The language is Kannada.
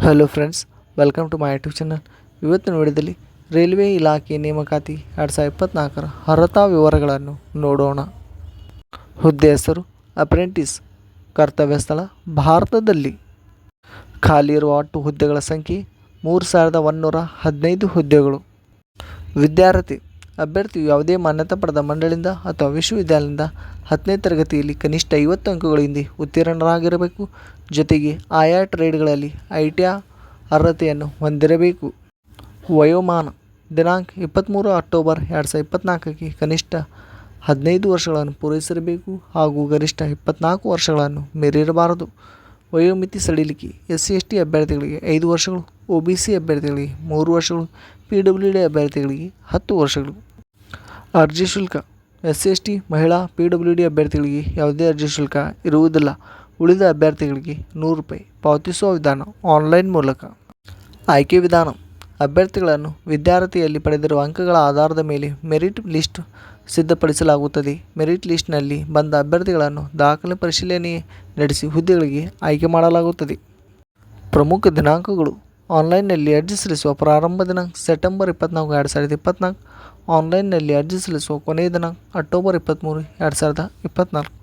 Hello friends, welcome to my YouTube channel. ಇವತ್ತಿನ ವಿಡಿಯೋದಲ್ಲಿ ರೈಲ್ವೆ ಇಲಾಖೆ ನೇಮಕಾತಿ 2024ರ ಅರ್ಹತಾ ವಿವರಗಳನ್ನು ನೋಡೋಣ. ಹುದ್ದೆ ಹೆಸರು ಅಪ್ರೆಂಟಿಸ್. ಕರ್ತವ್ಯ ಸ್ಥಳ ಭಾರತದಲ್ಲಿ. ಖಾಲಿ ಇರುವ ಒಟ್ಟು ಹುದ್ದೆಗಳ ಸಂಖ್ಯೆ 3115 ಹುದ್ದೆಗಳು. ವಿದ್ಯಾರ್ಥಿ ಅಭ್ಯರ್ಥಿಯು ಯಾವುದೇ ಮಾನ್ಯತಾ ಪಡೆದ ಮಂಡಳಿಯಿಂದ ಅಥವಾ ವಿಶ್ವವಿದ್ಯಾಲಯದಿಂದ 10ನೇ ತರಗತಿಯಲ್ಲಿ ಕನಿಷ್ಠ 50 ಅಂಕಗಳಿಂದ ಉತ್ತೀರ್ಣರಾಗಿರಬೇಕು. ಜೊತೆಗೆ ಆಯಾ ಟ್ರೇಡ್ಗಳಲ್ಲಿ ಐಟಿಐ ಅರ್ಹತೆಯನ್ನು ಹೊಂದಿರಬೇಕು. ವಯೋಮಾನ ದಿನಾಂಕ 23 ಅಕ್ಟೋಬರ್ 2024ಕ್ಕೆ ಕನಿಷ್ಠ 15 ವರ್ಷಗಳನ್ನು ಪೂರೈಸಿರಬೇಕು ಹಾಗೂ ಗರಿಷ್ಠ 24 ವರ್ಷಗಳನ್ನು ಮೀರಿರಬಾರದು. ವಯೋಮಿತಿ ಸಡಿಲಿಕೆ SC/ST ಅಭ್ಯರ್ಥಿಗಳಿಗೆ 5 ವರ್ಷಗಳು, OBC ಅಭ್ಯರ್ಥಿಗಳಿಗೆ 3 ವರ್ಷಗಳು, PWD ಅಭ್ಯರ್ಥಿಗಳಿಗೆ 10 ವರ್ಷಗಳು. ಅರ್ಜಿ ಶುಲ್ಕ SC/ST ಮಹಿಳಾ PWD ಅಭ್ಯರ್ಥಿಗಳಿಗೆ ಯಾವುದೇ ಅರ್ಜಿ ಶುಲ್ಕ ಇರುವುದಿಲ್ಲ. ಉಳಿದ ಅಭ್ಯರ್ಥಿಗಳಿಗೆ ₹100 ಪಾವತಿಸುವ ವಿಧಾನ ಆನ್ಲೈನ್ ಮೂಲಕ. ಆಯ್ಕೆ ವಿಧಾನ ಅಭ್ಯರ್ಥಿಗಳನ್ನು ವಿದ್ಯಾರ್ಥಿಯಲ್ಲಿ ಪಡೆದಿರುವ ಅಂಕಗಳ ಆಧಾರದ ಮೇಲೆ ಮೆರಿಟ್ ಲಿಸ್ಟ್ ಸಿದ್ಧಪಡಿಸಲಾಗುತ್ತದೆ. ಮೆರಿಟ್ ಲಿಸ್ಟ್ನಲ್ಲಿ ಬಂದ ಅಭ್ಯರ್ಥಿಗಳನ್ನು ದಾಖಲೆ ಪರಿಶೀಲನೆ ನಡೆಸಿ ಹುದ್ದೆಗಳಿಗೆ ಆಯ್ಕೆ ಮಾಡಲಾಗುತ್ತದೆ. ಪ್ರಮುಖ ದಿನಾಂಕಗಳು: ಆನ್ಲೈನ್ನಲ್ಲಿ ಅರ್ಜಿ ಸಲ್ಲಿಸುವ ಪ್ರಾರಂಭ ದಿನಾಂಕ ಸೆಪ್ಟೆಂಬರ್ 24, 2024. ಆನ್ಲೈನ್ನಲ್ಲಿ ಅರ್ಜಿ ಸಲ್ಲಿಸುವ ಕೊನೆಯ ದಿನಾಂಕ ಅಕ್ಟೋಬರ್ 23, 2024.